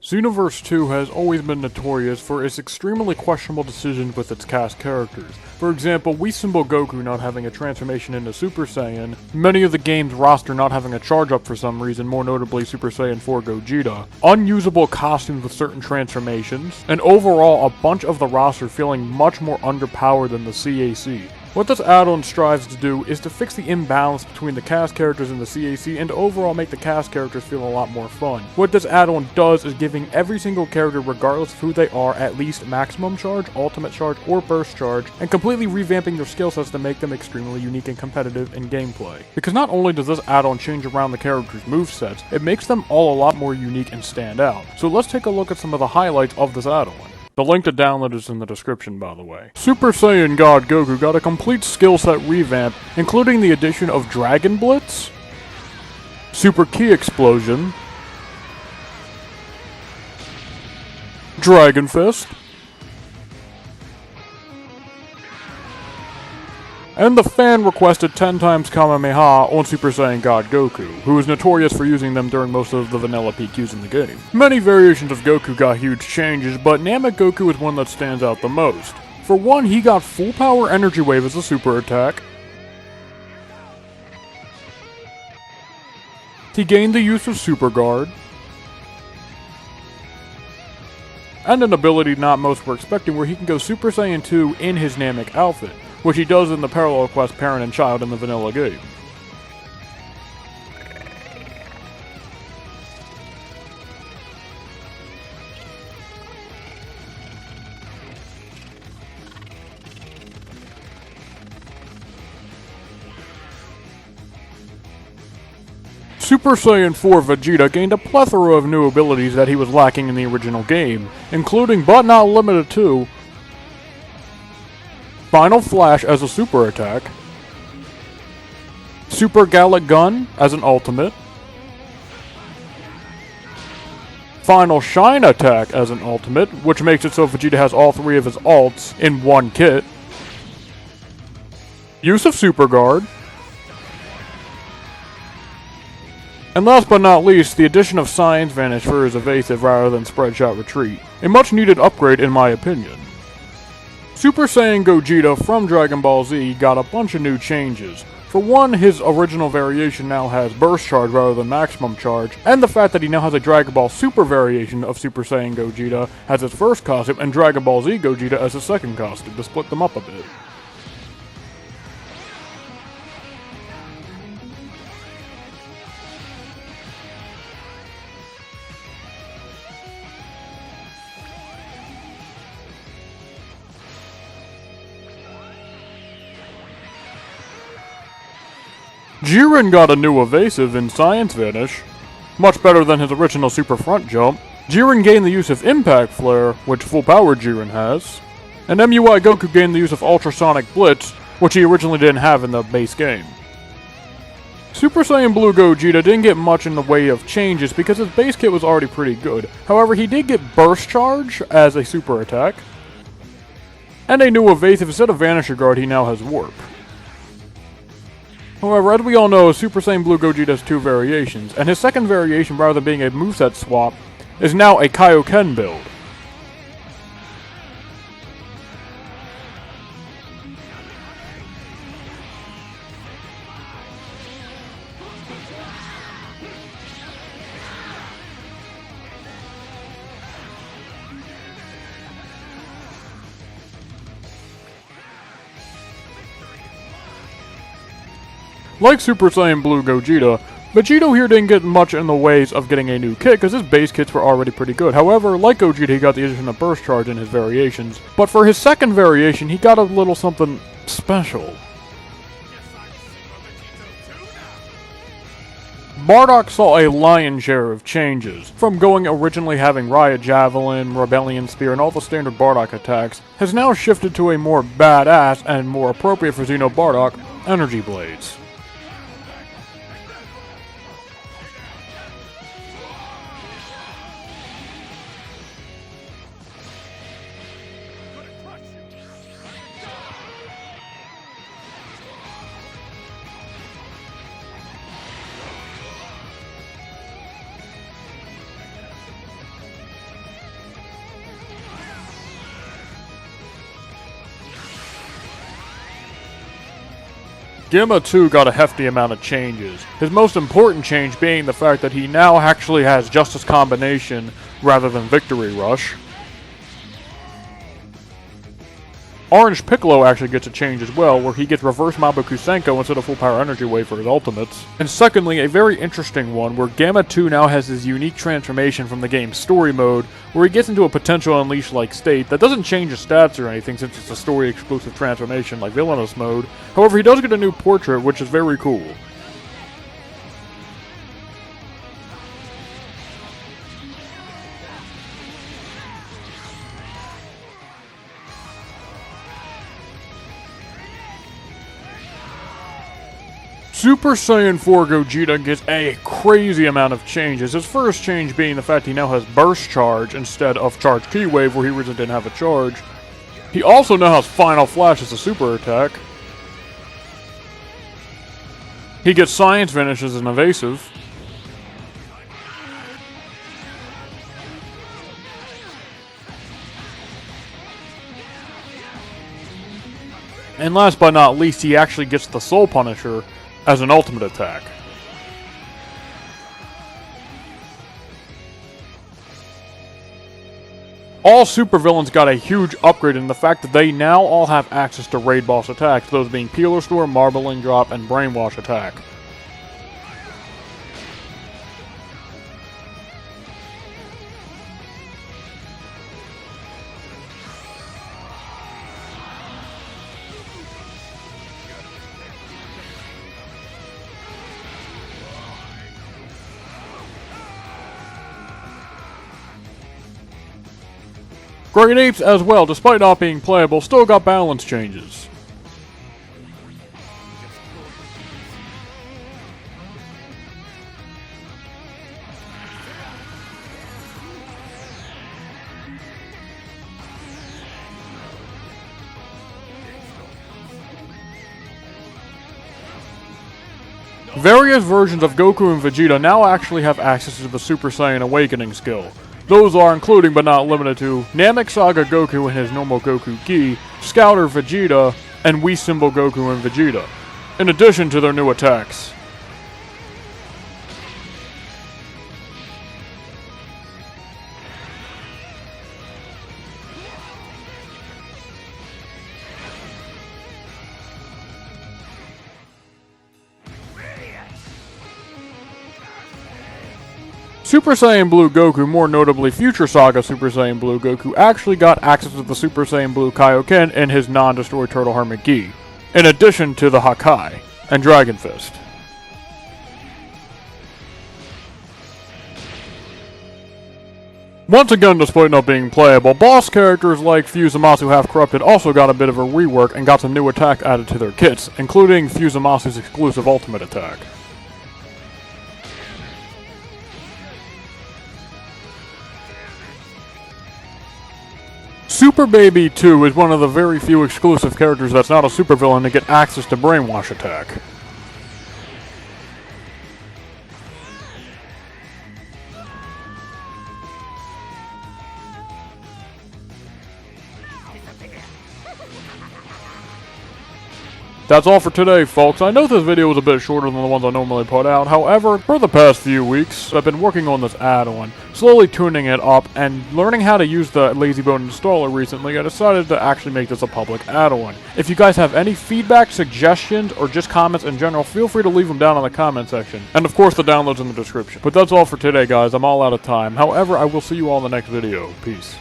Xenoverse 2 has always been notorious for its extremely questionable decisions with its cast characters. For example, Whis Goku not having a transformation into Super Saiyan, many of the game's roster not having a charge up for some reason, more notably Super Saiyan 4 Vegeta, unusable costumes with certain transformations, and overall a bunch of the roster feeling much more underpowered than the CAC. What this add-on strives to do is to fix the imbalance between the cast characters and the CAC and to overall make the cast characters feel a lot more fun. What this add-on does is giving every single character, regardless of who they are, at least maximum charge, ultimate charge, or burst charge, and completely revamping their skill sets to make them extremely unique and competitive in gameplay. Because not only does this add-on change around the characters' movesets, it makes them all a lot more unique and stand out. So let's take a look at some of the highlights of this add-on. The link to download is in the description, by the way. Super Saiyan God Goku got a complete skill set revamp, including the addition of Dragon Blitz, Super Ki Explosion, Dragon Fist, and the fan-requested 10 times Kamehameha on Super Saiyan God Goku, who is notorious for using them during most of the vanilla PQs in the game. Many variations of Goku got huge changes, but Namek Goku is one that stands out the most. For one, he got full power Energy Wave as a super attack. He gained the use of Super Guard, and an ability not most were expecting where he can go Super Saiyan 2 in his Namek outfit, which he does in the parallel quest Parent and Child in the vanilla game. Super Saiyan 4 Vegeta gained a plethora of new abilities that he was lacking in the original game, including but not limited to Final Flash as a super attack, Super Gallic Gun as an ultimate, Final Shine Attack as an ultimate, which makes it so Vegeta has all three of his ults in one kit, use of Super Guard, and last but not least, the addition of Saiyan's Vanish for his evasive rather than spread shot retreat. A much needed upgrade in my opinion. Super Saiyan Gogeta from Dragon Ball Z got a bunch of new changes. For one, his original variation now has burst charge rather than maximum charge, and the fact that he now has a Dragon Ball Super variation of Super Saiyan Gogeta as his first costume and Dragon Ball Z Gogeta as his second costume to split them up a bit. Jiren got a new evasive in Saiyan's Vanish, much better than his original super front jump. Jiren gained the use of Impact Flare, which full power Jiren has, and MUI Goku gained the use of Ultrasonic Blitz, which he originally didn't have in the base game. Super Saiyan Blue Gogeta didn't get much in the way of changes because his base kit was already pretty good. However, he did get Burst Charge as a super attack, and a new evasive. Instead of Vanisher Guard, he now has Warp. However, as we all know, Super Saiyan Blue Gogeta has two variations, and his second variation, rather than being a moveset swap, is now a Kaioken build. Like Super Saiyan Blue Gogeta, Vegeta here didn't get much in the ways of getting a new kit because his base kits were already pretty good. However, like Gogeta, he got the addition of Burst Charge in his variations. But for his second variation, he got a little something special. Bardock saw a lion's share of changes, from going originally having Riot Javelin, Rebellion Spear, and all the standard Bardock attacks, has now shifted to a more badass and more appropriate for Xeno Bardock, Energy Blades. Gamma 2 got a hefty amount of changes, his most important change being the fact that he now actually has Justice Combination rather than Victory Rush. Orange Piccolo actually gets a change as well, where he gets Reverse Mabukusenko instead of Full Power Energy Wave for his ultimates. And secondly, a very interesting one, where Gamma 2 now has his unique transformation from the game's story mode, where he gets into a potential Unleash-like state that doesn't change his stats or anything since it's a story-exclusive transformation like Villainous mode. However, he does get a new portrait, which is very cool. Super Saiyan 4 Gogeta gets a crazy amount of changes, his first change being the fact he now has Burst Charge instead of Charge Ki Wave where he originally didn't have a charge. He also now has Final Flash as a super attack. He gets Science Vanish as an evasive. And last but not least, he actually gets the Soul Punisher as an ultimate attack. All supervillains got a huge upgrade in the fact that they now all have access to raid boss attacks, those being Peeler Store, Marbling Drop, and Brainwash attack. Great Apes as well, despite not being playable, still got balance changes. Various versions of Goku and Vegeta now actually have access to the Super Saiyan Awakening skill. Those are including but not limited to Namek Saga Goku and his normal Goku Ki, Scouter Vegeta, and Whis symbol Goku and Vegeta, in addition to their new attacks. Super Saiyan Blue Goku, more notably Future Saga Super Saiyan Blue Goku, actually got access to the Super Saiyan Blue Kaioken and his non-destroy Turtle Hermit Gi, in addition to the Hakai and Dragon Fist. Once again, despite not being playable, boss characters like Fusamasu Half Corrupted also got a bit of a rework and got some new attacks added to their kits, including Fusamasu's exclusive ultimate attack. Super Baby 2 is one of the very few exclusive characters that's not a supervillain to get access to Brainwash attack. That's all for today, folks. I know this video was a bit shorter than the ones I normally put out. However, for the past few weeks, I've been working on this add-on, slowly tuning it up, and learning how to use the LazyBone installer recently. I decided to actually make this a public add-on. If you guys have any feedback, suggestions, or just comments in general, feel free to leave them down in the comment section. And of course, the download's in the description. But that's all for today, guys. I'm all out of time. However, I will see you all in the next video. Peace.